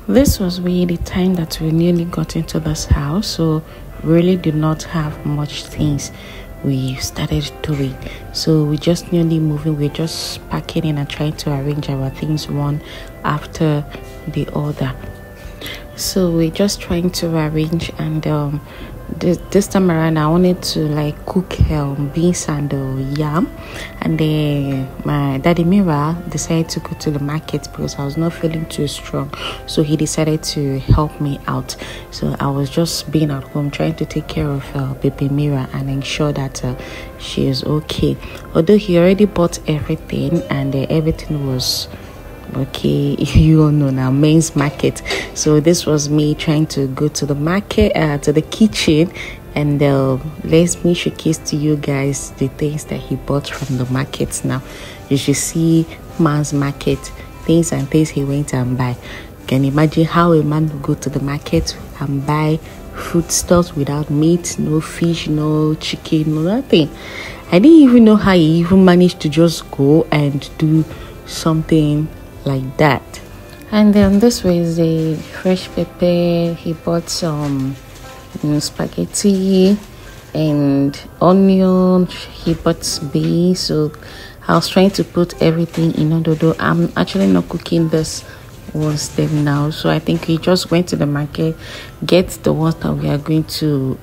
This was really the time that we nearly got into this house, so really did not have much things we started doing. So we just nearly moving, we're just packing in and trying to arrange our things one after the other. So we're just trying to arrange, and this time around I wanted to like cook beans and yam, and then my daddy Mira decided to go to the market because I was not feeling too strong, so he decided to help me out. So I was just being at home trying to take care of baby Mira and ensure that she is okay, although he already bought everything and everything was okay. You all know now, men's market. So this was me trying to go to the market, to the kitchen, and let me showcase to you guys the things that he bought from the market. Now you should see man's market, things and things he went and buy. Can you imagine how a man would go to the market and buy foodstuffs without meat, no fish, no chicken, no nothing? I didn't even know how he even managed to just go and do something like that. And then this was a fresh pepper. He bought some spaghetti and onion. He bought beans. So I was trying to put everything in order, though I'm actually not cooking this was them now. So I think we just went to the market, get the ones that we are going to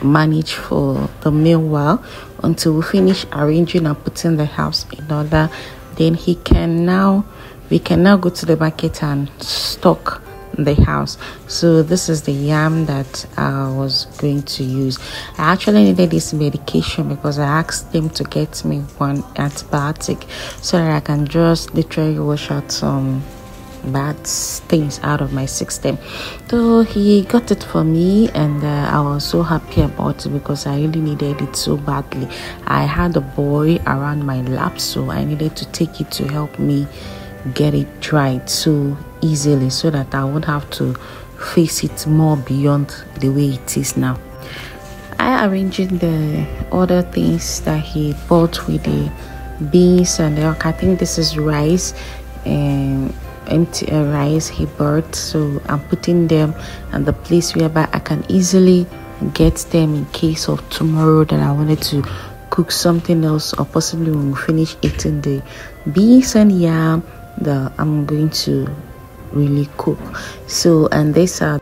manage for the meanwhile until we finish arranging and putting the house in order. Then we can now go to the market and stock the house. So this is the yam that I was going to use. I actually needed this medication because I asked them to get me one antibiotic so that I can just literally wash out some bad things out of my system. So he got it for me, and I was so happy about it because I really needed it so badly. I had a boy around my lap, so I needed to take it to help me get it dried so easily so that I won't have to face it more beyond the way it is now. I arranged the other things that he bought with the beans and I think this is rice and empty rice he bought, so I'm putting them at the place whereby I can easily get them in case of tomorrow that I wanted to cook something else, or possibly when we finish eating the beans and yam that I'm going to really cook. So, and these are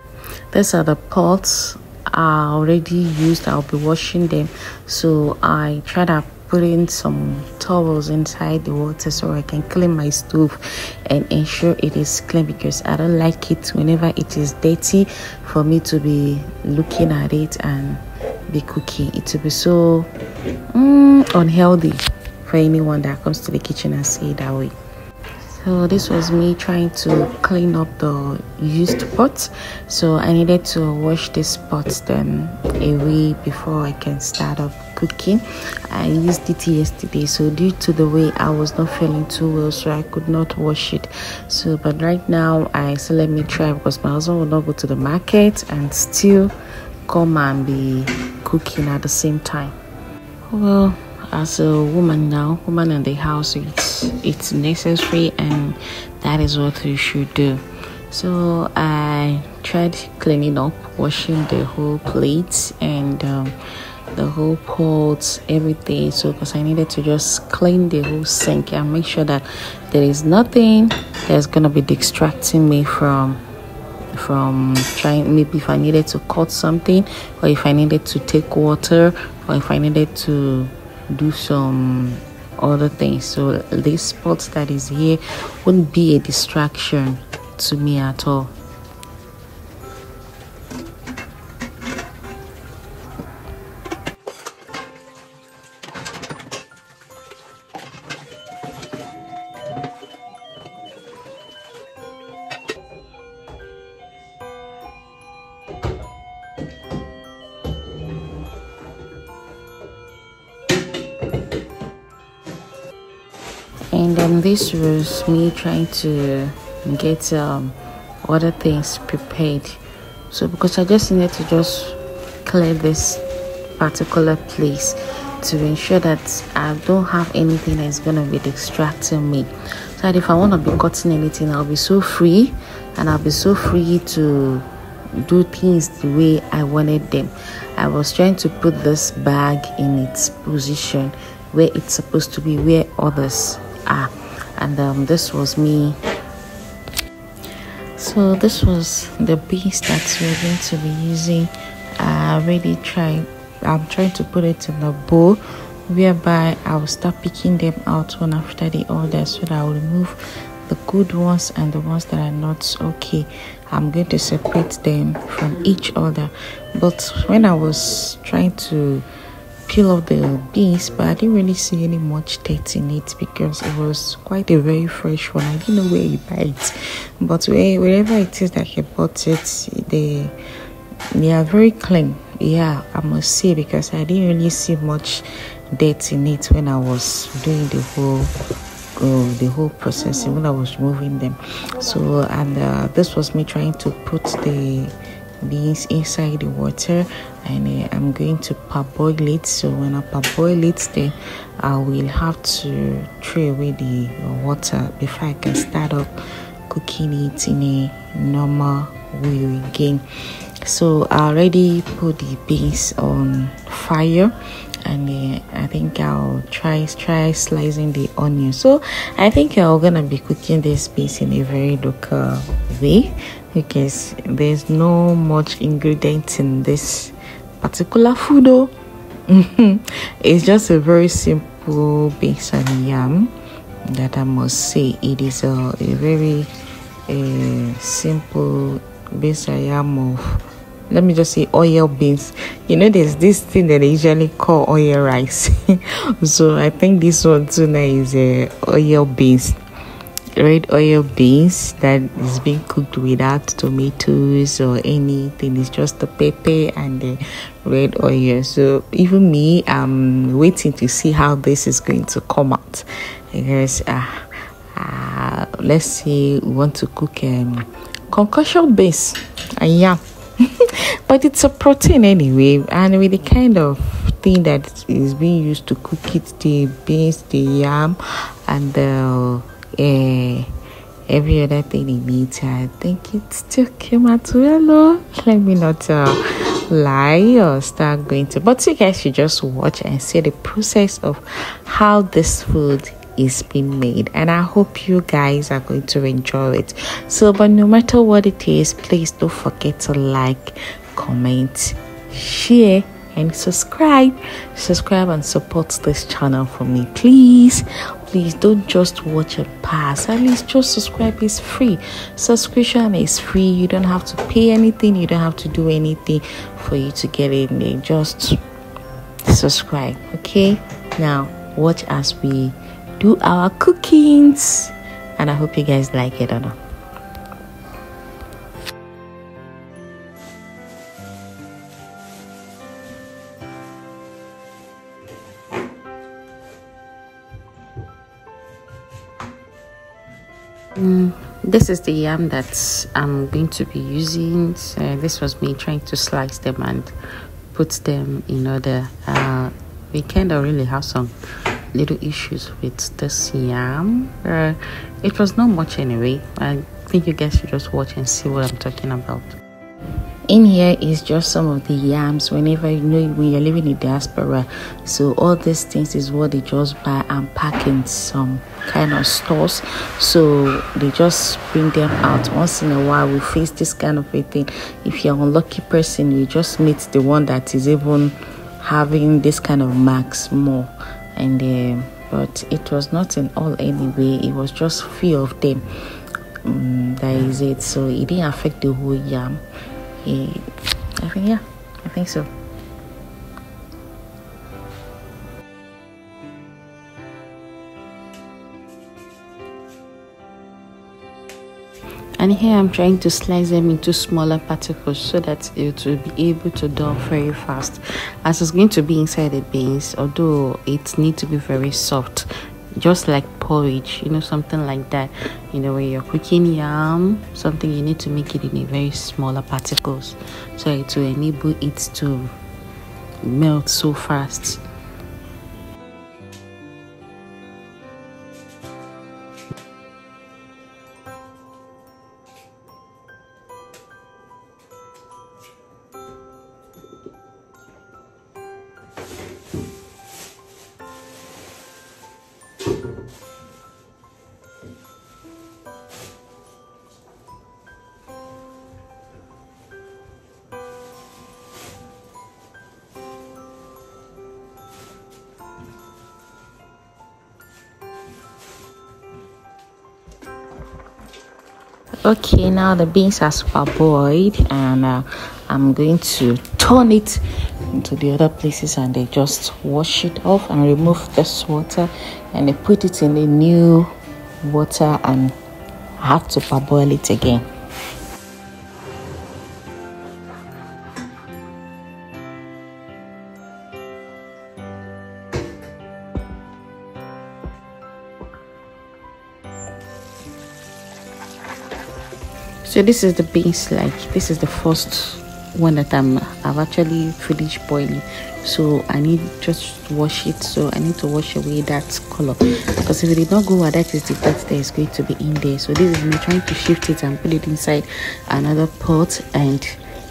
the pots I already used. I'll be washing them, so I try to put in some towels inside the water so I can clean my stove and ensure it is clean, because I don't like it whenever it is dirty for me to be looking at it and be cooking. It will be so unhealthy for anyone that comes to the kitchen and see it that way. So this was me trying to clean up the used pots, so I needed to wash these pots then away before I can start up cooking. I used it yesterday, so due to the way I was not feeling too well, so I could not wash it. So but right now I said let me try, because my husband will not go to the market and still come and be cooking at the same time. Well, as a woman in the house, it's necessary, and that is what we should do. So I tried cleaning up, washing the whole plates and the whole pots, everything. So because I needed to just clean the whole sink and make sure that there is nothing that's gonna be distracting me from trying. Maybe if I needed to cut something, or if I needed to take water, or if I needed to do some other things. So this spot that is here wouldn't be a distraction to me at all. And then this was me trying to get other things prepared. So because I just needed to just clear this particular place to ensure that I don't have anything that's gonna be distracting me, so that if I want to be cutting anything, I'll be so free and I'll be so free to do things the way I wanted them. I was trying to put this bag in its position where it's supposed to be, where others are. And this was me. So this was the beans that we're going to be using. I'm trying to put it in a bowl whereby I will start picking them out one after the other, so that I will remove the good ones and the ones that are not okay. I'm going to separate them from each other. But when I was trying to peel off the beans, but I didn't really see any much dirt in it because it was quite a very fresh one. I didn't know where you buy it, but wherever it is that he bought it, they are very clean. Yeah, I must say, because I didn't really see much dirt in it when I was doing the whole processing, when I was removing them. So, and this was me trying to put the beans inside the water, and I'm going to parboil it. So when I parboil it, then I will have to throw away the water before I can start up cooking it in a normal way again. So I already put the beans on fire, and I think I'll try slicing the onion. So I think I'm gonna be cooking this beans in a very local way, because there's no much ingredients in this particular food though. It's just a very simple beans and yam that I must say. It is a very simple beans and yam of, let me just say, oil beans. You know, there's this thing that they usually call oil rice. So I think this one too now is oil beans, red oil beans that is being cooked without tomatoes or anything. It's just the pepper and the red oil. So even me, I'm waiting to see how this is going to come out, because let's say we want to cook concussion beans and yam. But it's a protein anyway, and with the kind of thing that is being used to cook it, the beans, the yam, and the every other thing in it, I think it still came out well. Let me not lie or start going to, but you guys should just watch and see the process of how this food is being made, and I hope you guys are going to enjoy it. So, but no matter what it is, please don't forget to like, comment, share, and subscribe and support this channel for me. Please don't just watch and pass. At least just subscribe. Is free. Subscription is free. You don't have to pay anything. You don't have to do anything for you to get in there. Just subscribe. Okay, now watch as we do our cookings, and I hope you guys like it or not. This is the yam that I'm going to be using. So this was me trying to slice them and put them in order. We kind of really have some little issues with this yam. It was not much anyway. I think you guys should just watch and see what I'm talking about. In here is just some of the yams. Whenever when you're living in diaspora, so all these things is what they just buy and pack in some kind of stores. So they just bring them out once in a while. We face this kind of a thing. If you're an unlucky person, you just meet the one that is even having this kind of marks more. And but it was not in all anyway. It was just few of them. That is it. So it didn't affect the whole yam. I think so. And here I'm trying to slice them into smaller particles so that it will be able to dough very fast, as it's going to be inside the beans, although it needs to be very soft, just like porridge, something like that. When you're cooking yam, something, you need to make it in a very smaller particles so it will enable it to melt so fast. Okay, now the beans has parboiled, and I'm going to turn it into the other places, and they just wash it off and remove this water, and they put it in the new water, and I have to parboil it again. So this is the beans, like this is the first one that I've actually finished boiling. So I need just wash it. So I need to wash away that color, because if it did not go out, that is the dirt that is going to be in there. So this is me trying to shift it and put it inside another pot and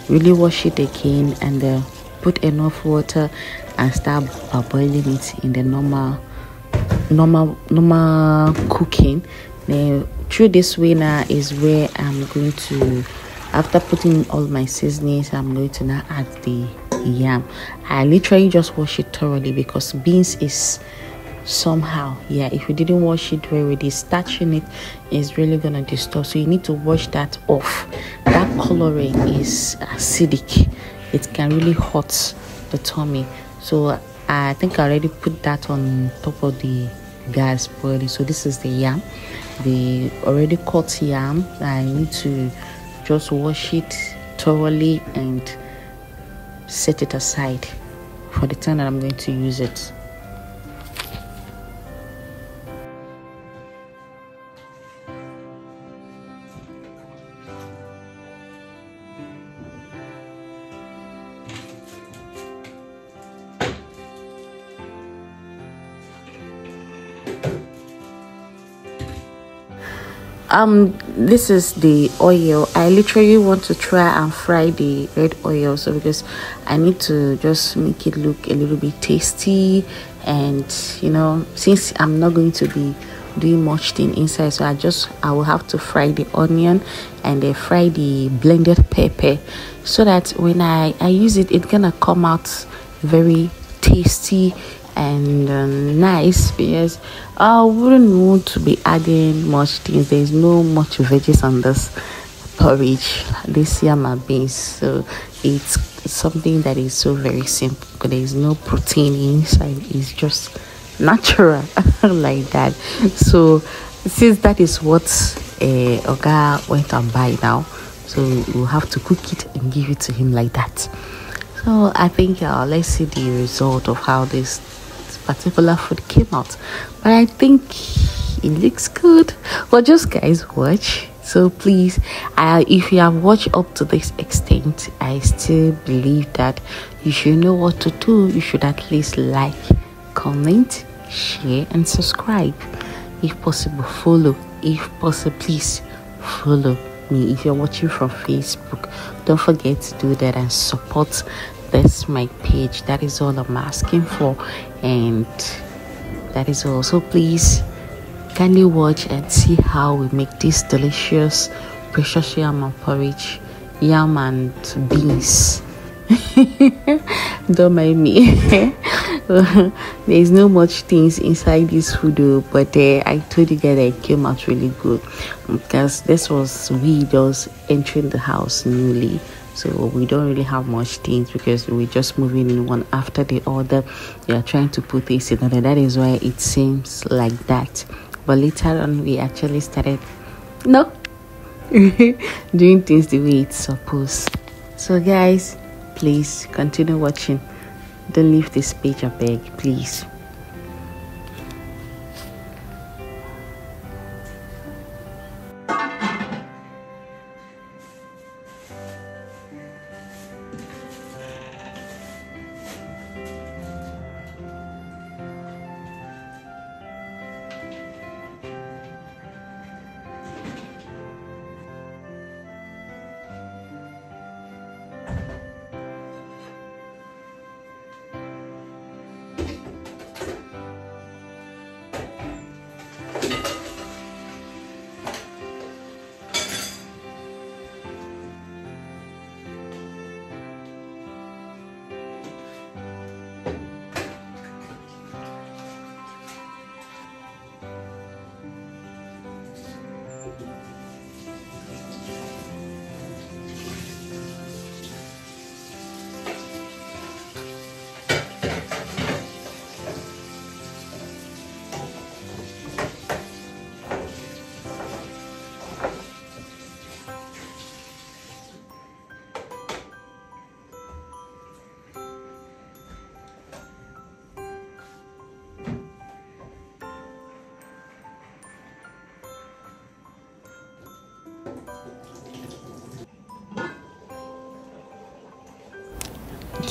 really wash it again, and put enough water and start boiling it in the normal cooking. Now through this way now is where I'm going to, after putting all my seasonings, I'm going to now add the yam. I literally just wash it thoroughly, because beans is somehow, yeah, if you didn't wash it very well, the starch in it is really gonna disturb, so you need to wash that off. That coloring is acidic, it can really hurt the tummy. So I think I already put that on top of the gas boiling. So this is the yam, the already cut yam. I need to just wash it thoroughly and set it aside for the time that I'm going to use it. This is the oil. I literally want to try and fry the red oil, so because I need to just make it look a little bit tasty, and you know, since I'm not going to be doing much thing inside, so I will have to fry the onion and then fry the blended pepper, so that when I use it, it's gonna come out very tasty and nice, because I wouldn't want to be adding much things. There's no much veggies on this porridge, this yam beans, so it's something that is so very simple. There's no protein inside, it's just natural like that. So since that is what Oga went and buy now, so we'll have to cook it and give it to him like that. So I think let's see the result of how this particular food came out, but I think it looks good. Well, just guys watch. So please, if you have watched up to this extent, I still believe that you should know what to do. You should at least like, comment, share and subscribe. If possible, follow. If possible, please follow me. If you're watching from Facebook, don't forget to do that and support this my page. That is all I'm asking for, and that is all. So please kindly watch and see how we make this delicious precious yam and porridge, yam and beans. Don't mind me. There's no much things inside this food though, but I told you guys that it came out really good, because this was we just entering the house newly. So we don't really have much things, because we're just moving in one after the other. We are trying to put this in order. That is why it seems like that. But later on, we actually started doing things the way it's supposed. So guys, please continue watching. Don't leave this page, I beg, please.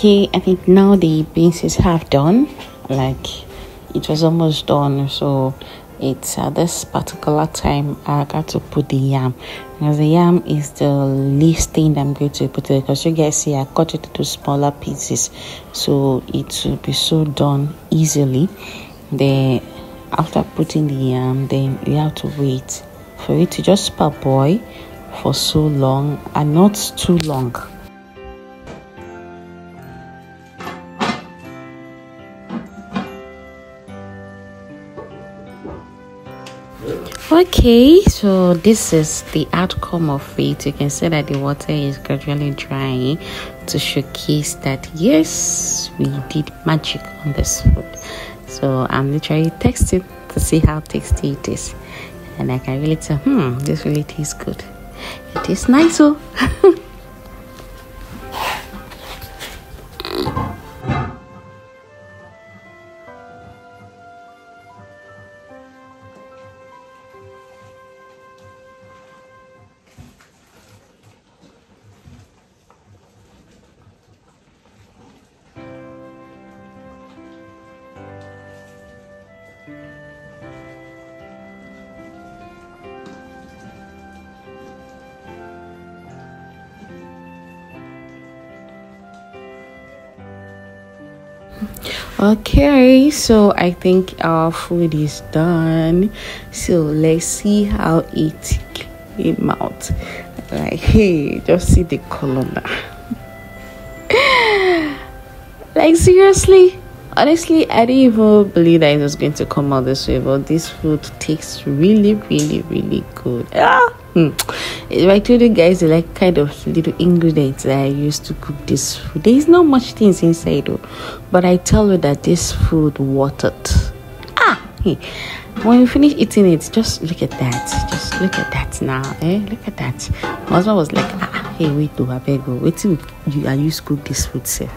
Okay, I think now the beans is half done. Like, it was almost done, so it's at this particular time I got to put the yam, because the yam is the least thing I'm going to put it, because you guys see I cut it into smaller pieces, so it will be so done easily. Then after putting the yam, then you have to wait for it to just parboil for so long, and not too long. Okay, so this is the outcome of it. You can see that the water is gradually drying to showcase that yes, we did magic on this food. So I'm literally testing to see how tasty it is, and I can really tell this really tastes good. It is nice. Oh. Okay, so I think our food is done. So let's see how it came out. Like, hey, just see the color now. Like, seriously, honestly, I didn't even believe that it was going to come out this way, but this food tastes really, really, really good. If I told you guys the like kind of little ingredients that I used to cook this food, there is not much things inside though, but I tell you that this food worth it. Hey, when you finish eating it, just look at that. Just look at that now. Look at that. My husband was like, hey, wait, do I beg you? Wait till you used to cook this food, sir.